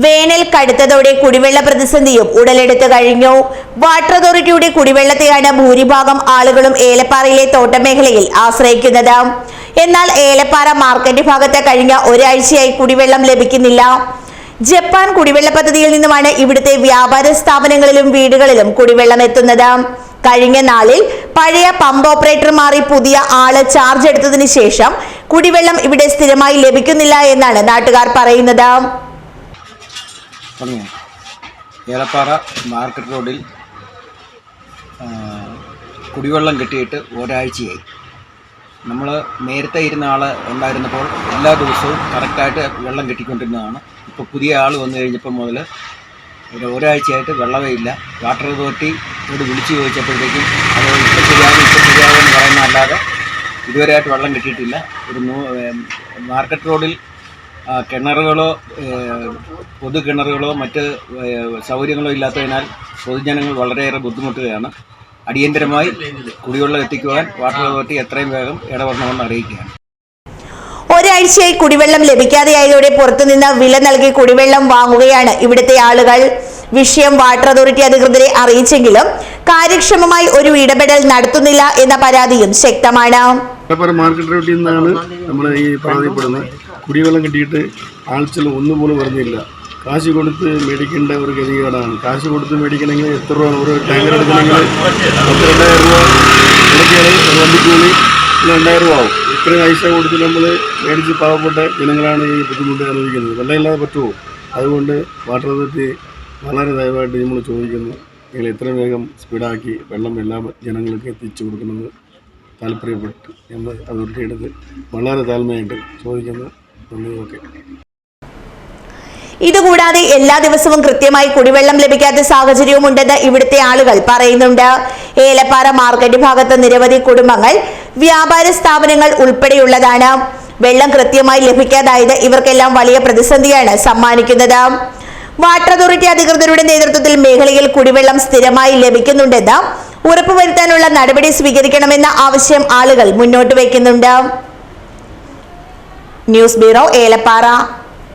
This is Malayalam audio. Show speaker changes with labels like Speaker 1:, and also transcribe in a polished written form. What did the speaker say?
Speaker 1: വേനൽ കടുത്തതോടെ കുടിവെള്ള പ്രതിസന്ധിയും ഉടലെടുത്തു കഴിഞ്ഞു. വാട്ടർ അതോറിറ്റിയുടെ കുടിവെള്ളത്തെയാണ് ഭൂരിഭാഗം ആളുകളും ഏലപ്പാറയിലെ തോട്ടമേഖലയിൽ ആശ്രയിക്കുന്നത്. എന്നാൽ ഏലപ്പാറ മാർക്കറ്റ് ഭാഗത്ത് കഴിഞ്ഞ ഒരാഴ്ചയായി കുടിവെള്ളം ലഭിക്കുന്നില്ല. ജപ്പാൻ കുടിവെള്ള പദ്ധതിയിൽ നിന്നുമാണ് ഇവിടുത്തെ വ്യാപാര സ്ഥാപനങ്ങളിലും വീടുകളിലും കുടിവെള്ളം എത്തുന്നത്. കഴിഞ്ഞ നാളിൽ പഴയ പമ്പ് ഓപ്പറേറ്റർ മാറി പുതിയ ആള് ചാർജ് എടുത്തതിന് ശേഷം കുടിവെള്ളം ഇവിടെ സ്ഥിരമായി ലഭിക്കുന്നില്ല എന്നാണ് നാട്ടുകാർ പറയുന്നത്.
Speaker 2: ഏലപ്പാറ മാർക്കറ്റ് റോഡിൽ കുടിവെള്ളം കിട്ടിയിട്ട് ഒരാഴ്ചയായി. നമ്മൾ നേരത്തെ ഇരുന്ന ആൾ ഉണ്ടായിരുന്നപ്പോൾ എല്ലാ ദിവസവും കറക്റ്റായിട്ട് വെള്ളം കിട്ടിക്കൊണ്ടിരുന്നതാണ്. ഇപ്പോൾ പുതിയ ആൾ വന്നു കഴിഞ്ഞപ്പോൾ മുതൽ ഒരാഴ്ചയായിട്ട് വെള്ളമേ ഇല്ല. വാട്ടർ അതോറിറ്റിയോട് വിളിച്ചു ചോദിച്ചപ്പോഴത്തേക്കും അത് ഇപ്പോൾ ശരിയാകുമെന്ന് പറയുന്ന അല്ലാതെ ഇതുവരെയായിട്ട് വെള്ളം കിട്ടിയിട്ടില്ല. മാർക്കറ്റ് റോഡിൽ കിണറുകളോ പൊതു കിണറുകളോ മറ്റ് സൗകര്യങ്ങളോ ഇല്ലാത്തതിനാൽ പൊതുജനങ്ങൾ വളരെയേറെ ബുദ്ധിമുട്ടുകയാണ്. അടിയന്തരമായി കുടിവെള്ളം എത്തിക്കുവാൻ വാട്ടർ അതോറിറ്റി എത്രയും വേഗം ഇടപെടണമെന്ന് അറിയിക്കുകയാണ്.
Speaker 1: ഒരാഴ്ചയായി കുടിവെള്ളം ലഭിക്കാതെയായതോടെ പുറത്തുനിന്ന് വില നൽകി കുടിവെള്ളം വാങ്ങുകയാണ് ഇവിടുത്തെ ആളുകൾ. വിഷയം വാട്ടർ അതോറിറ്റി അധികൃതരെ അറിയിച്ചെങ്കിലും കാര്യക്ഷമമായി ഒരു ഇടപെടൽ നടത്തുന്നില്ല എന്ന പരാതിയും ശക്തമാണ്.
Speaker 3: മാർക്കറ്റ് റോഡിൽ നിന്നാണ് നമ്മൾ ഈ പരാതിപ്പെടുന്നത്. കുടിവെള്ളം കിട്ടിയിട്ട് ആഴ്ചയിൽ ഒന്നുപോലും വരുന്നില്ല. കാശ് കൊടുത്ത് മേടിക്കേണ്ട ഒരു ഗതികേടാണ്. കാശ് കൊടുത്ത് മേടിക്കണമെങ്കിൽ എത്ര രൂപ ഒരു ടാങ്കർ എടുക്കണമെങ്കിൽ 2000 രൂപ ഇടയ്ക്കാണ് വണ്ടിക്കൂലി 2000 രൂപ ആവും. ഇത്രയും പൈസ കൊടുത്ത് നമ്മൾ മേടിച്ച് പാവപ്പെട്ട ജനങ്ങളാണ് ഈ ബുദ്ധിമുട്ട് അനുഭവിക്കുന്നത്. വെള്ളമില്ലാതെ പറ്റുമോ? അതുകൊണ്ട് വാട്ടർ അതോറിറ്റി വളരെ ദയവായിട്ട് നമ്മൾ ചോദിക്കുന്നു, നിങ്ങൾ എത്രയും വേഗം സ്പീഡാക്കി വെള്ളം എല്ലാ ജനങ്ങൾക്ക് എത്തിച്ചു കൊടുക്കണമെന്ന് താല്പര്യപ്പെട്ട് നമ്മൾ അതോറിറ്റിയുടെ വളരെ താഴ്മയായിട്ട് ചോദിക്കുന്നു. ഓക്കെ.
Speaker 1: ഇതുകൂടാതെ എല്ലാ ദിവസവും കൃത്യമായി കുടിവെള്ളം ലഭിക്കാത്ത സാഹചര്യവും ഉണ്ടെന്ന് ഇവിടുത്തെ ആളുകൾ പറയുന്നുണ്ട്. ഏലപ്പാറ മാർക്കറ്റ് ഭാഗത്ത് നിരവധി കുടുംബങ്ങൾ, വ്യാപാര സ്ഥാപനങ്ങൾ ഉൾപ്പെടെയുള്ളതാണ്. വെള്ളം കൃത്യമായി ലഭിക്കാതായത് ഇവർക്കെല്ലാം വലിയ പ്രതിസന്ധിയാണ് സമ്മാനിക്കുന്നത്. വാട്ടർ അതോറിറ്റി അധികൃതരുടെ നേതൃത്വത്തിൽ മേഖലയിൽ കുടിവെള്ളം സ്ഥിരമായി ലഭിക്കുന്നുണ്ടെന്ന് ഉറപ്പുവരുത്താനുള്ള നടപടി സ്വീകരിക്കണമെന്ന ആവശ്യം ആളുകൾ മുന്നോട്ട് വയ്ക്കുന്നുണ്ട്. News bureau, Elappara.